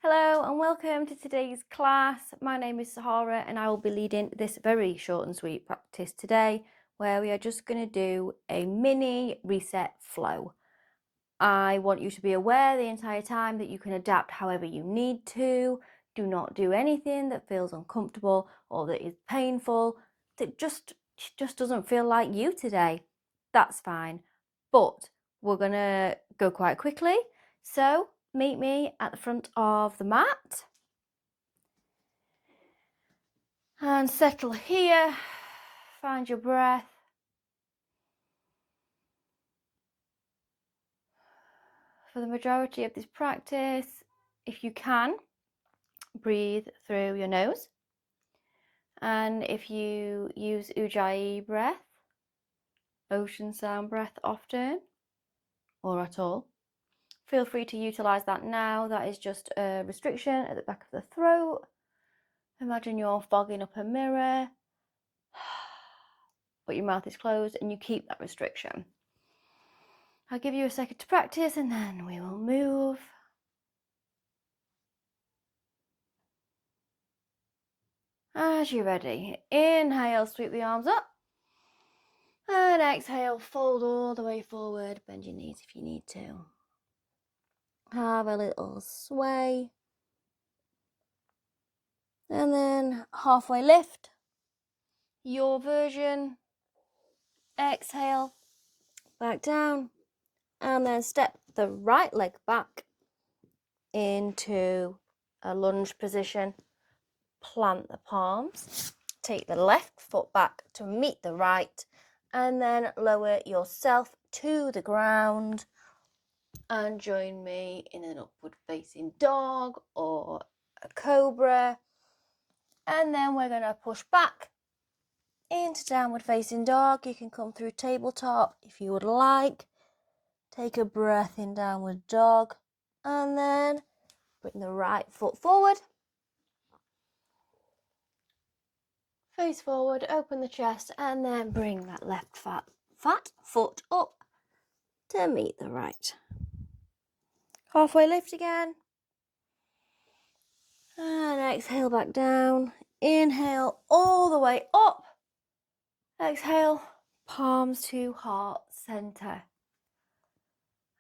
Hello and welcome to today's class. My name is Sahara and I will be leading this very short and sweet practice today where we are just going to do a mini reset flow. I want you to be aware the entire time that you can adapt however you need to. Do not do anything that feels uncomfortable or that is painful, that just doesn't feel like you today. That's fine. But we're going to go quite quickly. So meet me at the front of the mat. And settle here. Find your breath. For the majority of this practice, if you can, breathe through your nose. And if you use ujjayi breath, ocean sound breath often, or at all, feel free to utilize that now. That is just a restriction at the back of the throat. Imagine you're fogging up a mirror, but your mouth is closed and you keep that restriction. I'll give you a second to practice and then we will move. As you're ready, inhale, sweep the arms up. And exhale, fold all the way forward. Bend your knees if you need to. Have a little sway. And then halfway lift. Your version. Exhale, back down. And then step the right leg back into a lunge position. Plant the palms. Take the left foot back to meet the right. And then lower yourself to the ground. And join me in an upward facing dog or a cobra. And then we're going to push back into downward facing dog. You can come through tabletop if you would like. Take a breath in downward dog and then bring the right foot forward. Face forward, open the chest and then bring that left fat foot up to meet the right. Halfway lift again. And exhale back down. Inhale all the way up. Exhale, palms to heart center.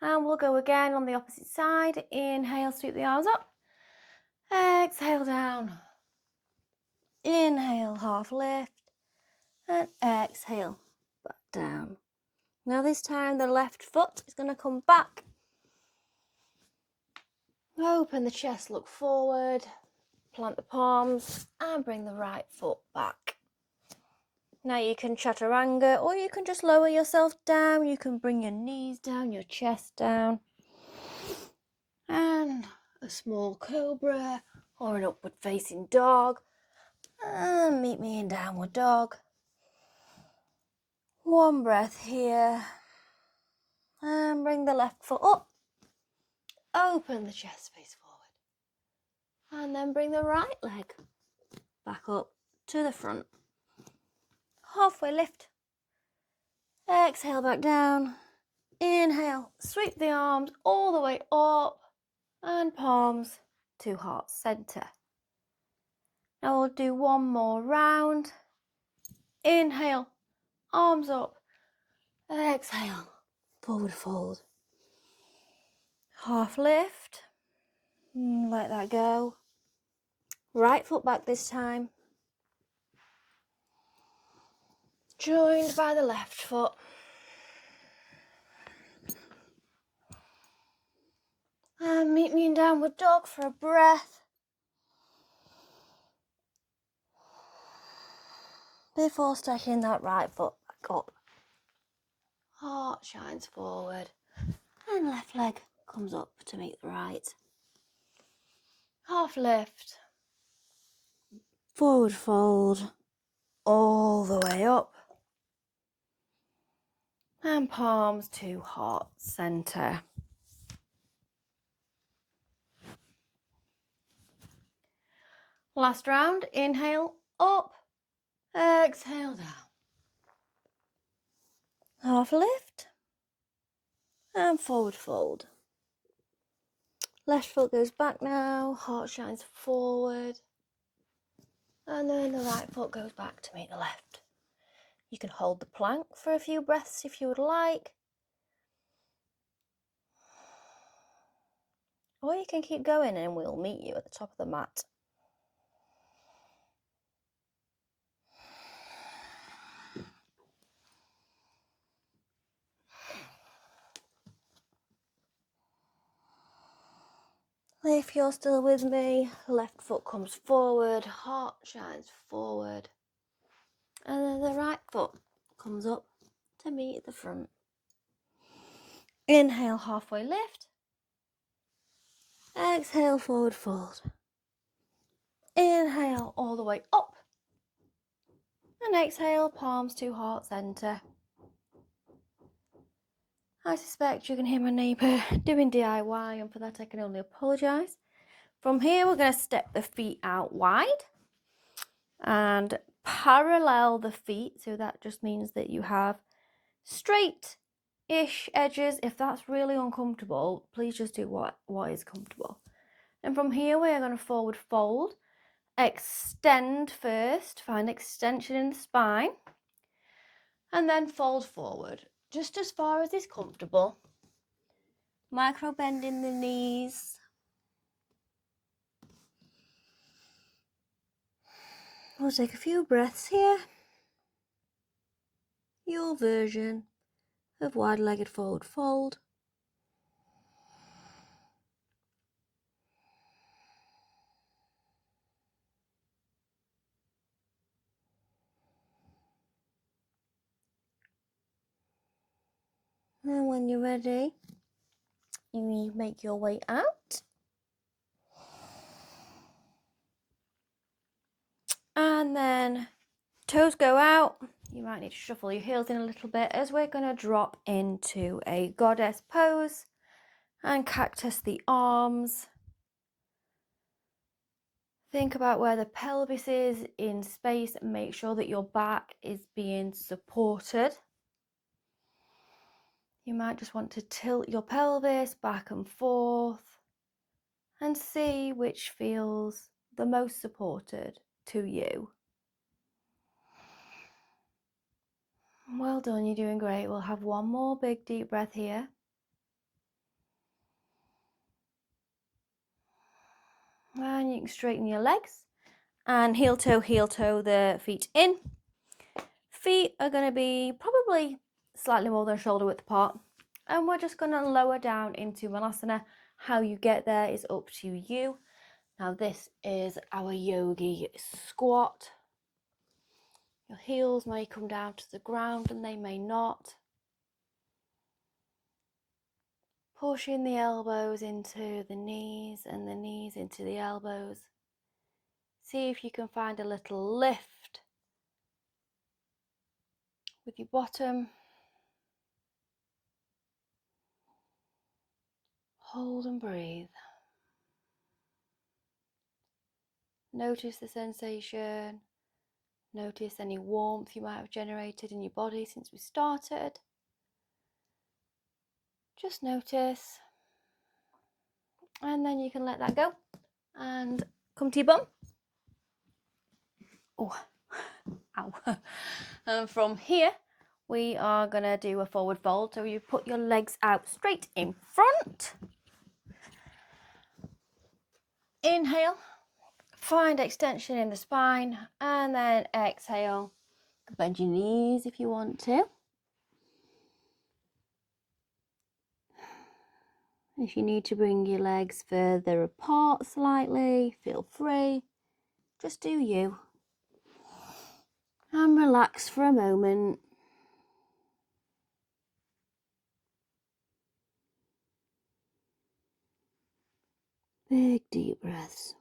And we'll go again on the opposite side. Inhale, sweep the arms up. Exhale down. Inhale, half lift. And exhale, back down. Now this time the left foot is going to come back. Open the chest, look forward. Plant the palms and bring the right foot back. Now you can chaturanga or you can just lower yourself down. You can bring your knees down, your chest down. And a small cobra or an upward facing dog. And meet me in downward dog. One breath here. And bring the left foot up. Open the chest space forward. And then bring the right leg back up to the front. Halfway lift. Exhale back down. Inhale, sweep the arms all the way up and palms to heart center. Now we'll do one more round. Inhale, arms up. Exhale, forward fold. Half lift. Let that go. Right foot back this time. Joined by the left foot. And meet me in downward dog for a breath. Before stacking that right foot back up. Heart shines forward. And left leg comes up to meet the right. Half lift. Forward fold. All the way up. And palms to heart center. Last round, inhale, up, exhale, down. Half lift, and forward fold. Left foot goes back now, heart shines forward. And then the right foot goes back to meet the left. You can hold the plank for a few breaths if you would like. Or you can keep going and we'll meet you at the top of the mat. If you're still with me, left foot comes forward, heart shines forward. And then the right foot comes up to meet the front. Inhale, halfway lift. Exhale, forward fold. Inhale, all the way up. And exhale, palms to heart center. I suspect you can hear my neighbour doing DIY, and for that I can only apologise. From here, we're going to step the feet out wide and parallel the feet. So that just means that you have straight-ish edges. If that's really uncomfortable, please just do what is comfortable. And from here, we're going to forward fold. Extend first, find extension in the spine. And then fold forward, just as far as is comfortable. Micro bend in the knees. We'll take a few breaths here. Your version of wide-legged forward fold. And when you're ready, you make your way out. And then toes go out. You might need to shuffle your heels in a little bit as we're going to drop into a goddess pose and cactus the arms. Think about where the pelvis is in space and make sure that your back is being supported. You might just want to tilt your pelvis back and forth and see which feels the most supported to you. Well done, you're doing great. We'll have one more big deep breath here. And you can straighten your legs and heel toe the feet in. Feet are going to be probably slightly more than shoulder width apart. And we're just going to lower down into Malasana. How you get there is up to you. Now this is our yogi squat. Your heels may come down to the ground and they may not. Pushing the elbows into the knees and the knees into the elbows. See if you can find a little lift with your bottom. Hold and breathe. Notice the sensation. Notice any warmth you might have generated in your body since we started. Just notice. And then you can let that go and come to your bum. Oh, ow. And from here, we are going to do a forward fold. So you put your legs out straight in front. Inhale, find extension in the spine, and then exhale. Bend your knees if you want to. If you need to bring your legs further apart slightly, feel free. Just do you. And relax for a moment. Big deep breaths.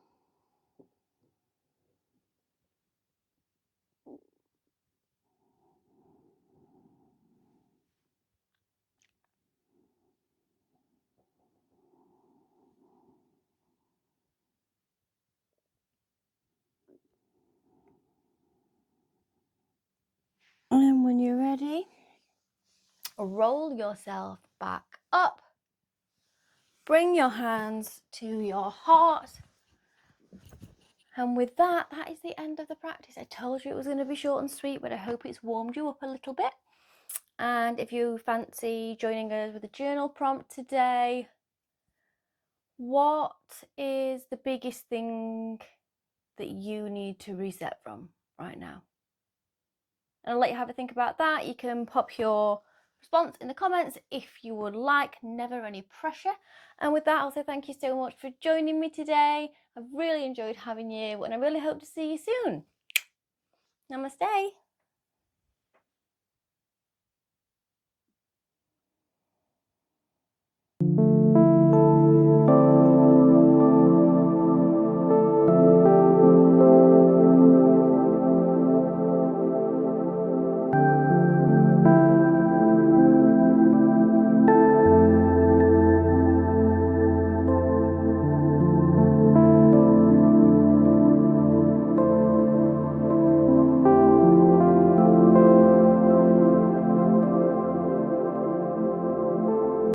And when you're ready, roll yourself back up. bring your hands to your heart. And with that, that is the end of the practice. I told you it was going to be short and sweet, but I hope it's warmed you up a little bit. And if you fancy joining us with a journal prompt today, what is the biggest thing that you need to reset from right now? And I'll let you have a think about that. You can pop your response in the comments if you would like, never any pressure. And with that, I'll say thank you so much for joining me today. I've really enjoyed having you, and I really hope to see you soon. Namaste.